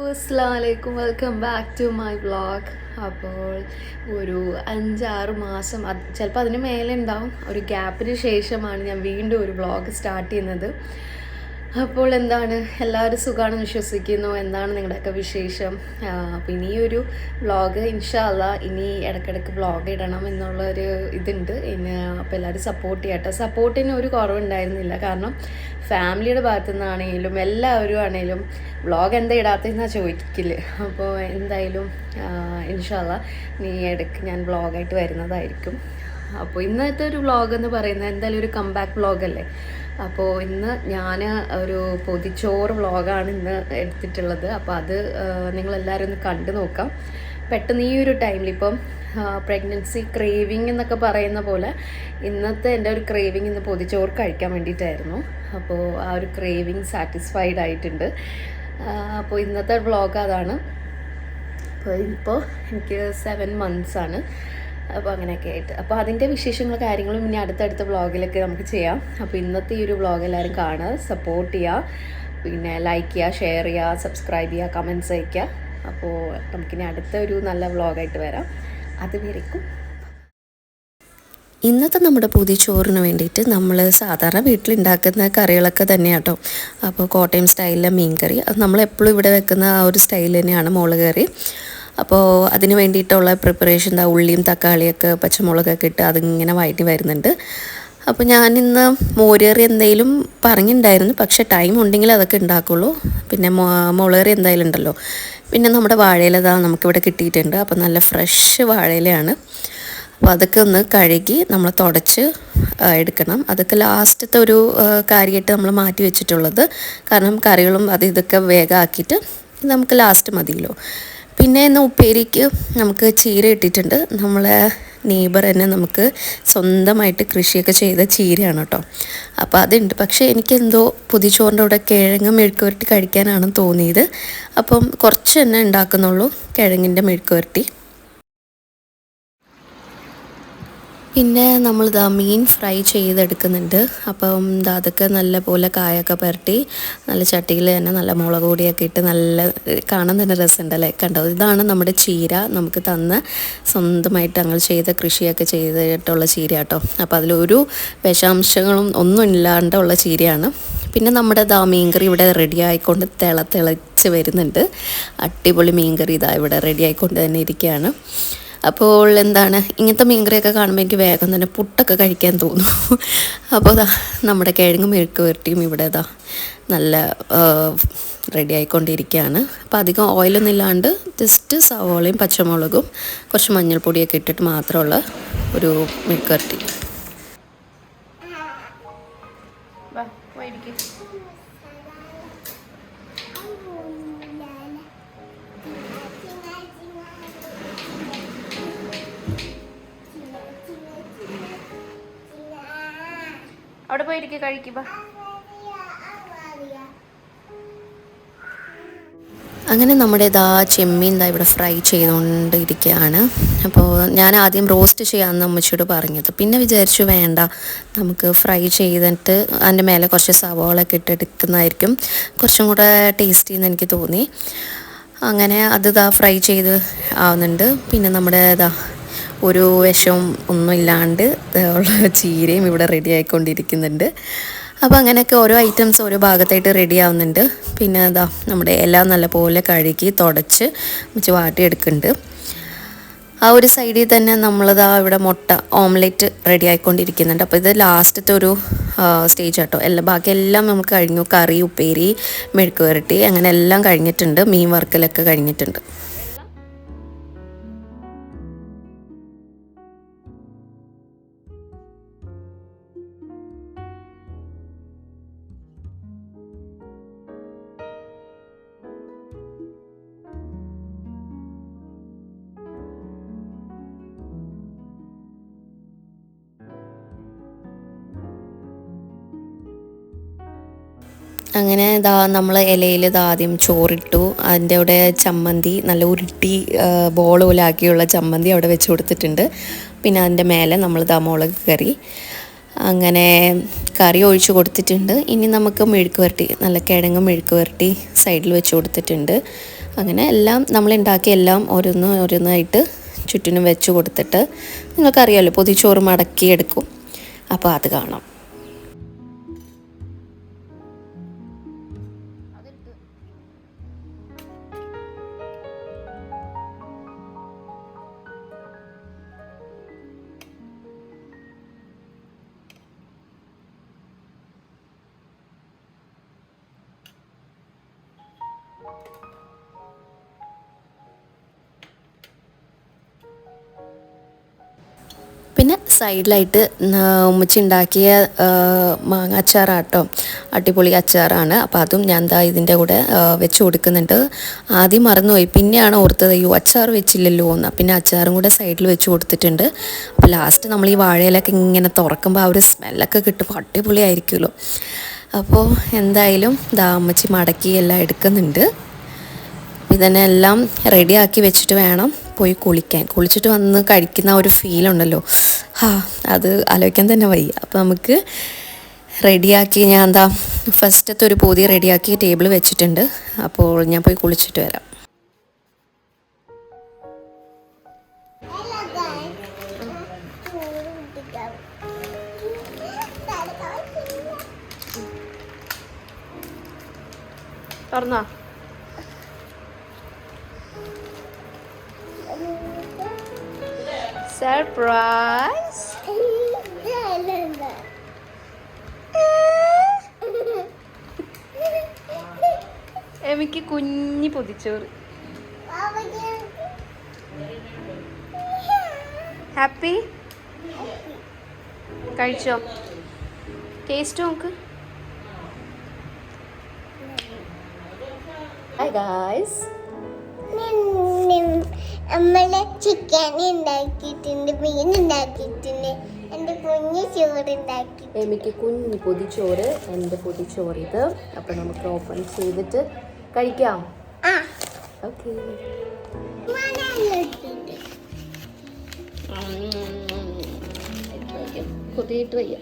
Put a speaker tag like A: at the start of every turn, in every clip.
A: അസ്സലാമലൈക്കും, welcome back to my vlog. അപ്പോൾ ഒരു 5-6 മാസം ചിലപ്പോൾ അതിന് മേലെ ഉണ്ടാവും, ഒരു ഗ്യാപ്പിന് ശേഷമാണ് ഞാൻ വീണ്ടും ഒരു വ്ളോഗ് സ്റ്റാർട്ട് ചെയ്യുന്നത്. അപ്പോൾ എന്താണ്, എല്ലാവരും സുഖമാണെന്ന് വിശ്വസിക്കുന്നു. എന്താണ് നിങ്ങളുടെയൊക്കെ വിശേഷം? അപ്പോൾ ഇനിയൊരു വ്ളോഗ് ഇൻഷാ അല്ലാ ഇനി ഇടയ്ക്കിടയ്ക്ക് വ്ളോഗ് ഇടണം എന്നുള്ളൊരു ഇതുണ്ട്. അപ്പോൾ എല്ലാവരും സപ്പോർട്ട് ചെയ്യട്ടെ. സപ്പോർട്ടിന് ഒരു കുറവുണ്ടായിരുന്നില്ല, കാരണം ഫാമിലിയുടെ ഭാഗത്തു നിന്നാണെങ്കിലും എല്ലാവരും ആണെങ്കിലും വ്ളോഗ് എന്താ ഇടാത്തതെന്നാണ് ചോദിക്കില്ല. അപ്പോൾ എന്തായാലും ഇൻഷാ അല്ലാ നീ ഇടയ്ക്ക് ഞാൻ വ്ളോഗായിട്ട് വരുന്നതായിരിക്കും. അപ്പോൾ ഇന്നത്തെ ഒരു വ്ളോഗ് എന്ന് പറയുന്നത് എന്തായാലും ഒരു കംബാക്ക് വ്ളോഗല്ലേ. അപ്പോൾ ഇന്ന് ഞാൻ ഒരു പൊതിച്ചോറ് വ്ളോഗാണ് ഇന്ന് എടുത്തിട്ടുള്ളത്. അപ്പോൾ അത് നിങ്ങളെല്ലാവരും ഒന്ന് കണ്ടു നോക്കാം. പെട്ടെന്ന് ഈ ഒരു ടൈമിൽ ഇപ്പം പ്രഗ്നൻസി ക്രേവിങ് എന്നൊക്കെ പറയുന്ന പോലെ ഇന്നത്തെ എൻ്റെ ഒരു ക്രേവിങ് ഇന്ന് പൊതിച്ചോറ് കഴിക്കാൻ വേണ്ടിയിട്ടായിരുന്നു. അപ്പോൾ ആ ഒരു ക്രേവിങ് സാറ്റിസ്ഫൈഡ് ആയിട്ടുണ്ട്. അപ്പോൾ ഇന്നത്തെ വ്ളോഗ് അതാണ്. അപ്പോൾ ഇപ്പോൾ എനിക്ക് 7 months ആണ്. അപ്പോൾ അങ്ങനെയൊക്കെ ആയിട്ട് അപ്പോൾ അതിൻ്റെ വിശേഷങ്ങളും കാര്യങ്ങളും ഇനി അടുത്തടുത്ത വ്ളോഗിലൊക്കെ നമുക്ക് ചെയ്യാം. അപ്പോൾ ഇന്നത്തെ ഈ ഒരു വ്ളോഗ് എല്ലാവരും കാണുക, സപ്പോർട്ട് ചെയ്യുക, പിന്നെ ലൈക്ക് ചെയ്യുക, ഷെയർ ചെയ്യുക, സബ്സ്ക്രൈബ് ചെയ്യുക, കമൻറ്റ്സ് അയയ്ക്കുക. അപ്പോൾ നമുക്കിനി അടുത്ത ഒരു നല്ല വ്ളോഗായിട്ട് വരാം. അതുവരേക്കും
B: ഇന്നത്തെ നമ്മുടെ പൊതിച്ചോറിന് വേണ്ടിയിട്ട് നമ്മൾ സാധാരണ വീട്ടിലുണ്ടാക്കുന്ന കറികളൊക്കെ തന്നെയാണ് കേട്ടോ. അപ്പോൾ കോട്ടയം സ്റ്റൈലിലെ മീൻ കറി, അത് നമ്മളെപ്പോഴും ഇവിടെ വെക്കുന്ന ആ ഒരു സ്റ്റൈൽ തന്നെയാണ് മുളക് കറി. അപ്പോൾ അതിന് വേണ്ടിയിട്ടുള്ള പ്രിപ്പറേഷൻ ഉള്ളിയും തക്കാളിയൊക്കെ പച്ചമുളകൊക്കെ ഇട്ട് അതിങ്ങനെ വഴറ്റി വരുന്നുണ്ട്. അപ്പോൾ ഞാനിന്ന് മോരുകറി എന്തെങ്കിലും പറഞ്ഞിട്ടുണ്ടായിരുന്നു, പക്ഷേ ടൈം ഉണ്ടെങ്കിൽ അതൊക്കെ ഉണ്ടാക്കുള്ളൂ. പിന്നെ മുളക് കറി എന്തായാലും ഉണ്ടല്ലോ. പിന്നെ നമ്മുടെ വാഴയില നമുക്കിവിടെ കിട്ടിയിട്ടുണ്ട്. അപ്പോൾ നല്ല ഫ്രഷ് വാഴയിലയാണ്. അപ്പോൾ അതൊക്കെ ഒന്ന് കഴുകി നമ്മൾ തുടച്ച് എടുക്കണം. അതൊക്കെ ലാസ്റ്റത്തെ ഒരു കാര്യമായിട്ട് നമ്മൾ മാറ്റി വെച്ചിട്ടുള്ളത്. കാരണം കറികളും ഇതൊക്കെ വേഗമാക്കിയിട്ട് നമുക്ക് ലാസ്റ്റ് മതിയല്ലോ. പിന്നെ ഇന്ന് ഉപ്പേരിക്ക് നമുക്ക് ചീര ഇട്ടിട്ടുണ്ട്. നമ്മളെ നെയ്ബർ തന്നെ നമുക്ക് സ്വന്തമായിട്ട് കൃഷിയൊക്കെ ചെയ്ത ചീരയാണ് കേട്ടോ. അപ്പോൾ അതുണ്ട്. പക്ഷേ എനിക്കെന്തോ പൊതിച്ചോറിൻ്റെ കൂടെ കിഴങ്ങ് മെഴുക്ക് പുരട്ടി കഴിക്കാനാണെന്ന് തോന്നിയത്. അപ്പം കുറച്ച് തന്നെ ഉണ്ടാക്കുന്നുള്ളൂ കിഴങ്ങിൻ്റെ മെഴുക്ക് പുരട്ടി. പിന്നെ നമ്മളിതാ മീൻ ഫ്രൈ ചെയ്തെടുക്കുന്നുണ്ട്. അപ്പം അതൊക്കെ നല്ല പോലെ കായൊക്കെ പുരട്ടി നല്ല ചട്ടിയിൽ തന്നെ നല്ല മുളക് പൊടിയൊക്കെ ഇട്ട് നല്ല കാണാൻ തന്നെ രസമുണ്ടല്ലേ. കണ്ടോ, ഇതാണ് നമ്മുടെ ചീര, നമുക്ക് തന്ന സ്വന്തമായിട്ട് ഞങ്ങൾ ചെയ്ത കൃഷിയൊക്കെ ചെയ്തിട്ടുള്ള ചീര കേട്ടോ. അപ്പോൾ അതിലൊരു വിഷാംശങ്ങളും ഒന്നും ഇല്ലാണ്ടുള്ള ചീരയാണ്. പിന്നെ നമ്മുടെ മീൻകറി ഇവിടെ റെഡി ആയിക്കൊണ്ട് തിളച്ച് വരുന്നുണ്ട്. അടിപൊളി മീൻകറി ഇവിടെ റെഡി ആയിക്കൊണ്ട് തന്നെ ഇരിക്കുകയാണ്. അപ്പോൾ എന്താണ്, ഇങ്ങനത്തെ മീൻകറിയൊക്കെ കാണുമ്പോൾ എനിക്ക് വേഗം തന്നെ പുട്ടൊക്കെ കഴിക്കാൻ തോന്നും. അപ്പോൾ നമ്മുടെ കിഴങ്ങ് മെഴുക്ക് പുരട്ടിയും ഇവിടെ നല്ല റെഡി ആയിക്കൊണ്ടിരിക്കുകയാണ്. അപ്പോൾ അധികം ഓയിലൊന്നും ഇല്ലാണ്ട് ജസ്റ്റ് സവോളയും പച്ചമുളകും കുറച്ച് മഞ്ഞൾപ്പൊടിയൊക്കെ ഇട്ടിട്ട് മാത്രമുള്ള ഒരു മെഴുക്ക് പുരട്ടി.
A: അവിടെ പോയിരിക്കും കഴിക്കുക.
B: അങ്ങനെ നമ്മുടെ ചെമ്മീൻ ഇവിടെ ഫ്രൈ ചെയ്തുകൊണ്ടിരിക്കുകയാണ്. അപ്പോൾ ഞാൻ ആദ്യം റോസ്റ്റ് ചെയ്യാമെന്ന് അമ്മച്ചിയോട് പറഞ്ഞത്, പിന്നെ വിചാരിച്ചു വേണ്ട, നമുക്ക് ഫ്രൈ ചെയ്തിട്ട് അതിൻ്റെ മേലെ കുറച്ച് സവാളൊക്കെ ഇട്ടെടുക്കുന്നതായിരിക്കും കുറച്ചും കൂടെ ടേസ്റ്റി എന്ന് എനിക്ക് തോന്നി. അങ്ങനെ അത് ഫ്രൈ ചെയ്ത് ആവുന്നുണ്ട്. പിന്നെ നമ്മുടെ ഒരു വിഷവും ഒന്നും ഇല്ലാണ്ട് ഉള്ള ചീരയും ഇവിടെ റെഡി ആയിക്കൊണ്ടിരിക്കുന്നുണ്ട്. അപ്പോൾ അങ്ങനെയൊക്കെ ഓരോ ഐറ്റംസ് ഓരോ ഭാഗത്തായിട്ട് റെഡി ആവുന്നുണ്ട്. പിന്നെ നമ്മുടെ എല്ലാം നല്ലപോലെ കഴുകി തുടച്ച് വെച്ച് വാട്ടിയെടുക്കുന്നുണ്ട്. ആ ഒരു സൈഡിൽ തന്നെ ഇവിടെ മുട്ട ഓംലെറ്റ് റെഡി ആയിക്കൊണ്ടിരിക്കുന്നുണ്ട്. അപ്പോൾ ഇത് ലാസ്റ്റത്തെ ഒരു സ്റ്റേജ് കേട്ടോ. ബാക്കിയെല്ലാം നമുക്ക് കഴിഞ്ഞു. കറി, ഉപ്പേരി, മെഴുക്ക് പുരട്ടി അങ്ങനെ എല്ലാം കഴിഞ്ഞിട്ടുണ്ട്. മീൻ വറുക്കലൊക്കെ കഴിഞ്ഞിട്ടുണ്ട്. അങ്ങനെ നമ്മൾ ഇലയിൽ ആദ്യം ചോറിട്ടു. അതിൻ്റെ അവിടെ ചമ്മന്തി നല്ല ഉരുട്ടി ബോൾ പോലെ ആക്കിയുള്ള ചമ്മന്തി അവിടെ വെച്ച് കൊടുത്തിട്ടുണ്ട്. പിന്നെ അതിൻ്റെ മേലെ നമ്മൾ മുളക് കറി. അങ്ങനെ കറി ഒഴിച്ച് കൊടുത്തിട്ടുണ്ട്. ഇനി നമുക്ക് മെഴുക്ക് പുരട്ടി, നല്ല കിഴങ്ങ് മെഴുക്ക് പുരട്ടി സൈഡിൽ വെച്ച് കൊടുത്തിട്ടുണ്ട്. അങ്ങനെ എല്ലാം നമ്മളുണ്ടാക്കിയ എല്ലാം ഓരോന്നായിട്ട് ചുറ്റിനും വെച്ച് കൊടുത്തിട്ട്, നിങ്ങൾക്കറിയാമല്ലോ പൊതിച്ചോറ് മടക്കി എടുക്കും, അപ്പോൾ അത് കാണാം. പിന്നെ സൈഡിലായിട്ട് ഉമ്മച്ചി ഉണ്ടാക്കിയ മാങ്ങ അച്ചാറാട്ടോ, അടിപൊളി അച്ചാറാണ്. അപ്പോൾ അതും ഞാൻ ദാ ഇതിൻ്റെ കൂടെ വെച്ച് കൊടുക്കുന്നുണ്ട്. ആദ്യം മറന്നുപോയി, പിന്നെയാണ് ഓർത്തത് അയ്യോ അച്ചാർ വെച്ചില്ലല്ലോ എന്ന്. പിന്നെ അച്ചാറും കൂടെ സൈഡിൽ വെച്ച് കൊടുത്തിട്ടുണ്ട്. അപ്പോൾ ലാസ്റ്റ് നമ്മൾ ഈ വാഴയിലൊക്കെ ഇങ്ങനെ തുറക്കുമ്പോൾ ആ ഒരു സ്മെല്ലൊക്കെ കിട്ടുമ്പോൾ അടിപൊളിയായിരിക്കുമല്ലോ. അപ്പോൾ എന്തായാലും ദാ അമ്മച്ചി മടക്കി എല്ലാം എടുക്കുന്നുണ്ട്. ഇതന്നെ എല്ലാം റെഡിയാക്കി വെച്ചിട്ട് വേണം പോയി കുളിക്കാൻ. കുളിച്ചിട്ട് വന്ന് കഴിക്കുന്ന ഒരു ഫീലുണ്ടല്ലോ, അത് ആലോചിക്കാൻ തന്നെ വയ്യ. അപ്പോൾ നമുക്ക് റെഡിയാക്കി, ഞാൻ എന്താ ഫസ്റ്റത്തെ ഒരു പൊതി റെഡിയാക്കി ടേബിൾ വെച്ചിട്ടുണ്ട്. അപ്പോൾ ഞാൻ പോയി കുളിച്ചിട്ട് വരാം.
A: പറഞ്ഞോ സർപ്രൈസ്. എനിക്ക് കുഞ്ഞി പൊതിച്ചോറ്. ഹാപ്പി? കഴിച്ചോ? ടേസ്റ്റ് നോക്ക്. ഹായ് ഗായ്സ്,
C: നമ്മള് ചിക്കൻ ഉണ്ടാക്കിയിട്ടുണ്ട്, മീൻ ഉണ്ടാക്കിയിട്ടുണ്ട്, എൻ്റെ കുഞ്ഞ് ചോറ് ഉണ്ടാക്കി.
A: എനിക്ക് കുഞ്ഞി പൊതിച്ചോറ്, എൻ്റെ പൊതിച്ചോറ് ഇത്. അപ്പം നമുക്ക് ഓപ്പൺ ചെയ്തിട്ട് കഴിക്കാം. ഓക്കെ. കൊതിയിട്ട് വയ്യ.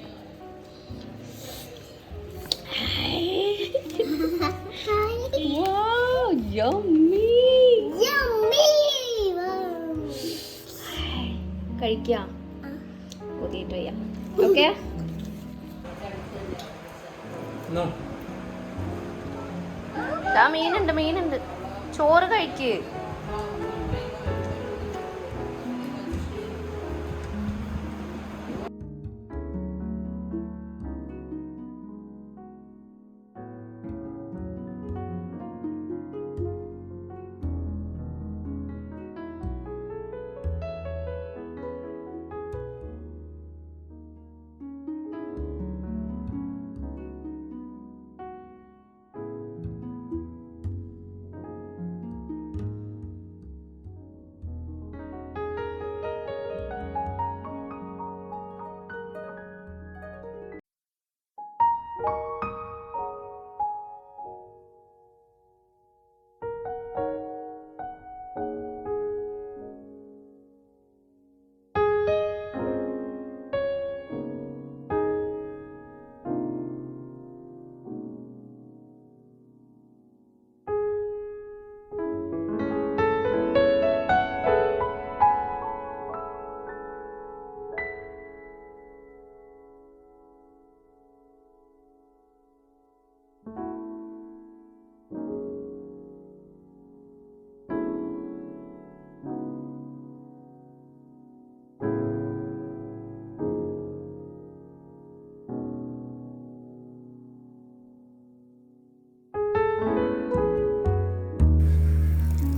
A: കഴിക്കാം, കൊതിയിട്ട് വയ്യ. ഓക്കെ, മീനുണ്ട്. ചോറ് കഴിക്ക്.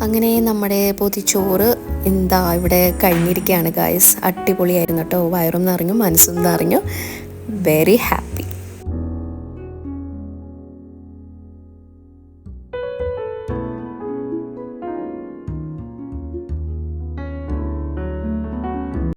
B: അങ്ങനെ നമ്മുടെ പൊതിച്ചോറ് എന്താ ഇവിടെ കഴിഞ്ഞിരിക്കുകയാണ് ഗായ്സ്. അടിപൊളിയായിരുന്നു കേട്ടോ. വയറും നിറഞ്ഞു, മനസ്സും നിറഞ്ഞു. Very happy.